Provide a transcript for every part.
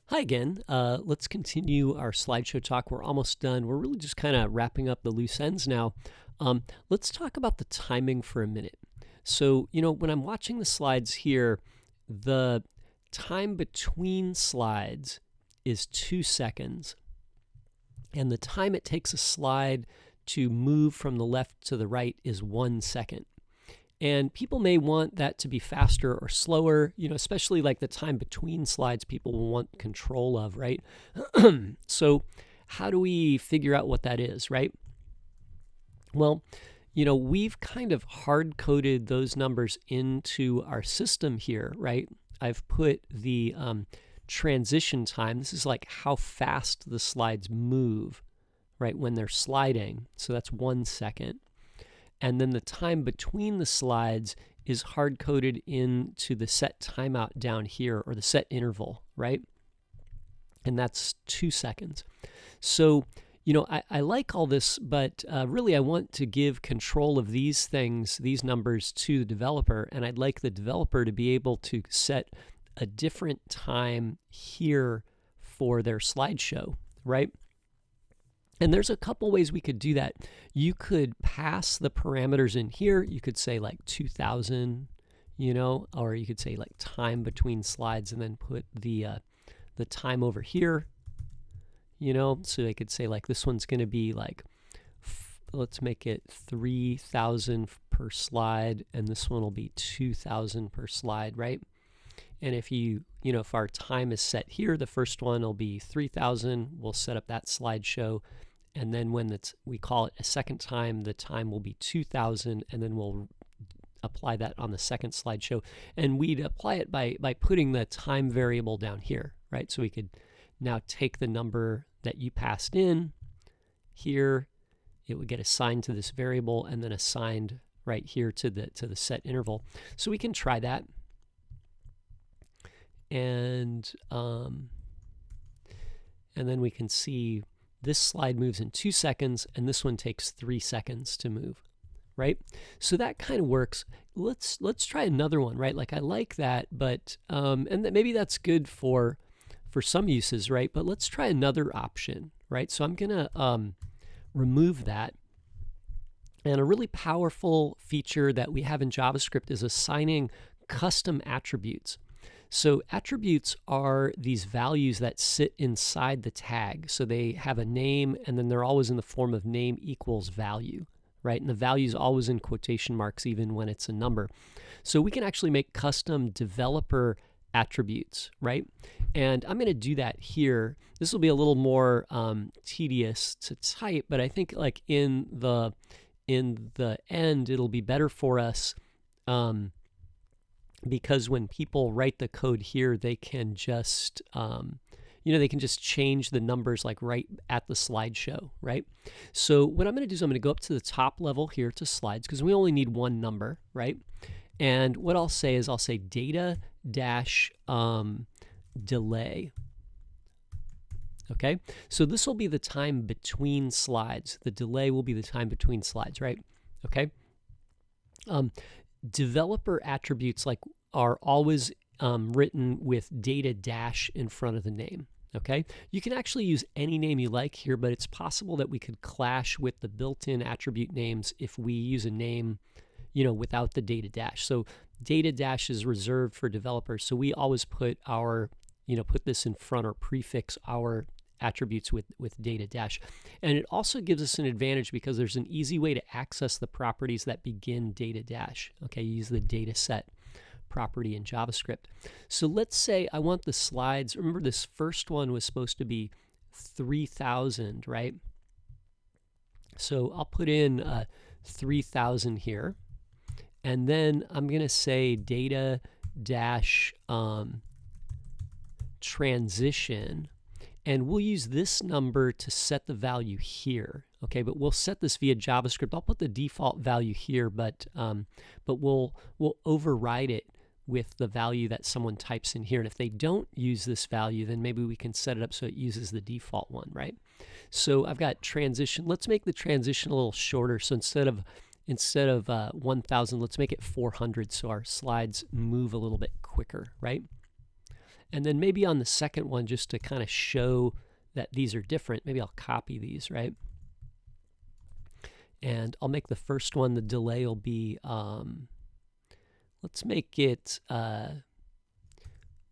Hi again. Let's continue our slideshow talk. We're almost done. We're really just kind of wrapping up the loose ends now. Let's talk about the timing for a minute. So, when I'm watching the slides here, the time between slides is 2 seconds. And the time it takes a slide to move from the left to the right is 1 second. And people may want that to be faster or slower, especially like the time between slides people will want control of, right? So how do we figure out what that is, right? Well, we've kind of hard-coded those numbers into our system here, right? I've put the transition time. This is like how fast the slides move, right, when they're sliding. So that's 1 second. And then the time between the slides is hard-coded into the set timeout down here, or the set interval, right? And that's 2 seconds. So, I like all this, but really I want to give control of these things, these numbers, to the developer, and I'd like the developer to be able to set a different time here for their slideshow, right? And there's a couple ways we could do that. You could pass the parameters in here. You could say like 2000, or you could say like time between slides and then put the time over here, so they could say like this one's going to be like, let's make it 3000 per slide, and this one will be 2000 per slide, right? And if if our time is set here, the first one will be 3000. We'll set up that slideshow. And then when we call it a second time, the time will be 2000, and then we'll apply that on the second slideshow. And we'd apply it by putting the time variable down here, right? So we could now take the number that you passed in here, it would get assigned to this variable, and then assigned right here to the set interval. So we can try that. And then we can see this slide moves in 2 seconds, and this one takes 3 seconds to move, right? So that kind of works. Let's try another one, right? Like I like that, but and maybe that's good for some uses, right? But let's try another option, right? So I'm gonna remove that. And a really powerful feature that we have in JavaScript is assigning custom attributes. So attributes are these values that sit inside the tag. So they have a name, and then they're always in the form of name equals value, right? And the value is always in quotation marks even when it's a number. So we can actually make custom developer attributes, right? And I'm going to do that here. This will be a little more tedious to type, but I think like in the end it'll be better for us because when people write the code here, they can just they can just change the numbers like right at the slideshow, right? So what I'm going to do is I'm going to go up to the top level here to slides, because we only need one number, right? And what I'll say is I'll say data dash delay. Okay, so this will be the time between slides. The delay will be the time between slides, right? Okay. Developer attributes are always written with data dash in front of the name. Okay, you can actually use any name you like here, but it's possible that we could clash with the built-in attribute names if we use a name, without the data dash. So data dash is reserved for developers. So we always put our, put this in front or prefix our attributes with data dash. And it also gives us an advantage because there's an easy way to access the properties that begin data dash. Okay, you use the dataSet property in JavaScript. So let's say I want the slides. Remember, this first one was supposed to be 3000, right? So I'll put in 3000 here, and then I'm going to say data dash transition. And we'll use this number to set the value here, okay? But we'll set this via JavaScript. I'll put the default value here, but we'll override it with the value that someone types in here. And if they don't use this value, then maybe we can set it up so it uses the default one, right? So I've got transition. Let's make the transition a little shorter. So instead of 1000, let's make it 400, so our slides move a little bit quicker, right? And then maybe on the second one, just to kind of show that these are different, maybe I'll copy these, right? And I'll make the first one, the delay will be, let's make it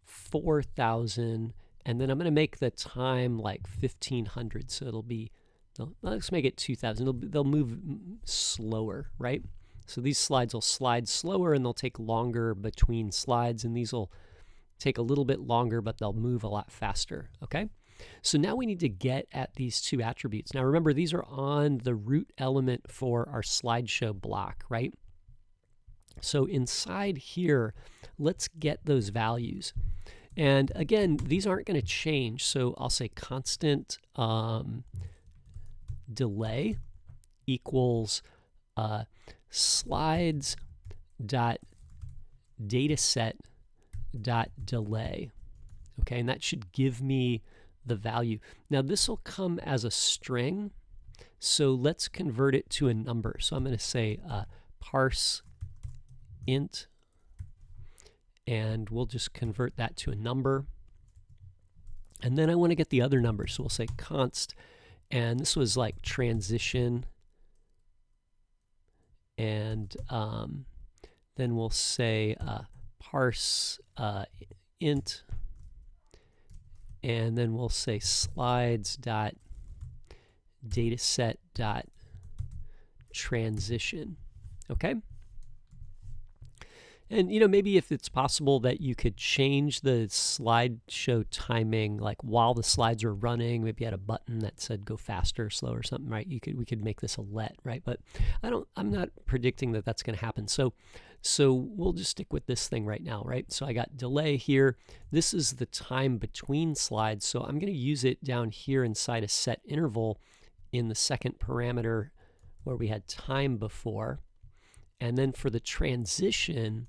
4,000, and then I'm going to make the time like 1,500, so it'll be, let's make it 2,000. They'll move slower, right? So these slides will slide slower and they'll take longer between slides, and these will take a little bit longer, but they'll move a lot faster, okay? So now we need to get at these two attributes. Now remember, these are on the root element for our slideshow block, right? So inside here, let's get those values. And again, these aren't going to change, so I'll say constant delay equals slides dot dataset dot delay. Okay, and that should give me the value. Now this will come as a string, so let's convert it to a number. So I'm going to say parse int, and we'll just convert that to a number. And then I want to get the other number, so we'll say const, and this was like transition, and then we'll say parse int, and then we'll say slides dot dataset dot transition. Okay. And maybe if it's possible that you could change the slideshow timing, like while the slides are running, maybe you had a button that said go faster, slow, or something, right? We could make this a let, right? But I'm not predicting that that's going to happen. So we'll just stick with this thing right now, right? So I got delay here. This is the time between slides. So I'm going to use it down here inside a set interval in the second parameter where we had time before. And then for the transition,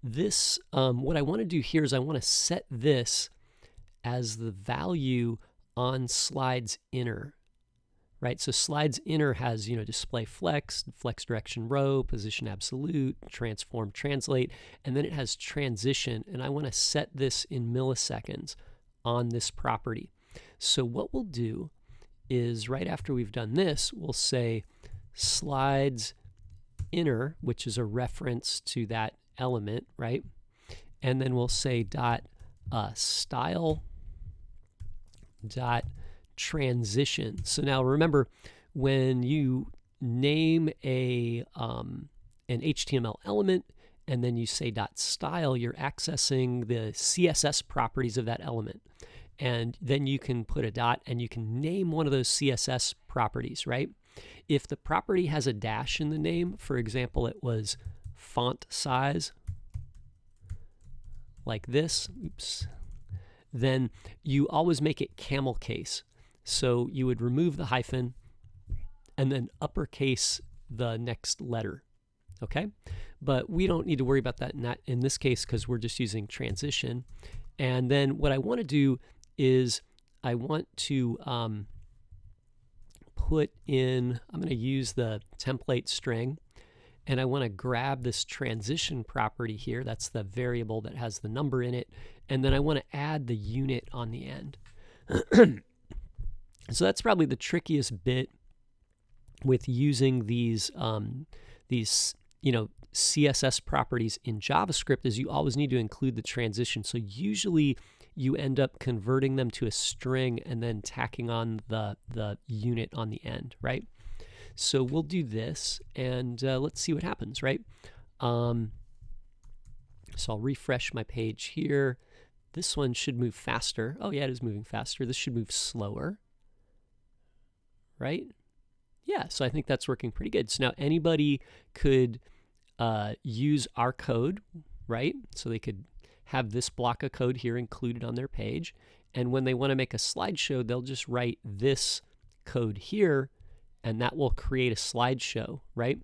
this, what I want to do here is I want to set this as the value on slides inner, right? So slides inner has, display flex, flex direction row, position absolute, transform translate, and then it has transition, and I want to set this in milliseconds on this property. So what we'll do is right after we've done this, we'll say slides inner, which is a reference to that element, right? And then we'll say dot style dot transition. So now remember, when you name an HTML element and then you say dot style, you're accessing the CSS properties of that element. And then you can put a dot and you can name one of those CSS properties, right? If the property has a dash in the name, for example, it was font size, like this, oops, then you always make it camel case. So you would remove the hyphen and then uppercase the next letter, okay? But we don't need to worry about that in this case because we're just using transition. And then what I want to do is I want to put in, I'm going to use the template string, and I want to grab this transition property here. That's the variable that has the number in it. And then I want to add the unit on the end. So that's probably the trickiest bit with using these CSS properties in JavaScript, is you always need to include the transition. So usually you end up converting them to a string and then tacking on the unit on the end, right? So we'll do this, and let's see what happens, right? So I'll refresh my page here. This one should move faster. Oh yeah, it is moving faster. This should move slower, right? Yeah, so I think that's working pretty good. So now anybody could use our code, right? So they could have this block of code here included on their page. And when they want to make a slideshow, they'll just write this code here, and that will create a slideshow, right?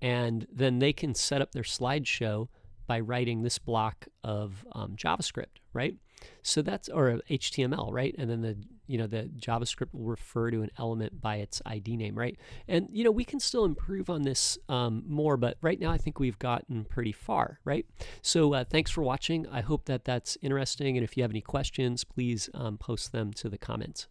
And then they can set up their slideshow by writing this block of JavaScript, right? So that's, or HTML, right? And then the JavaScript will refer to an element by its ID name, right? And we can still improve on this more, but right now I think we've gotten pretty far, right? So thanks for watching. I hope that that's interesting, and if you have any questions, please post them to the comments.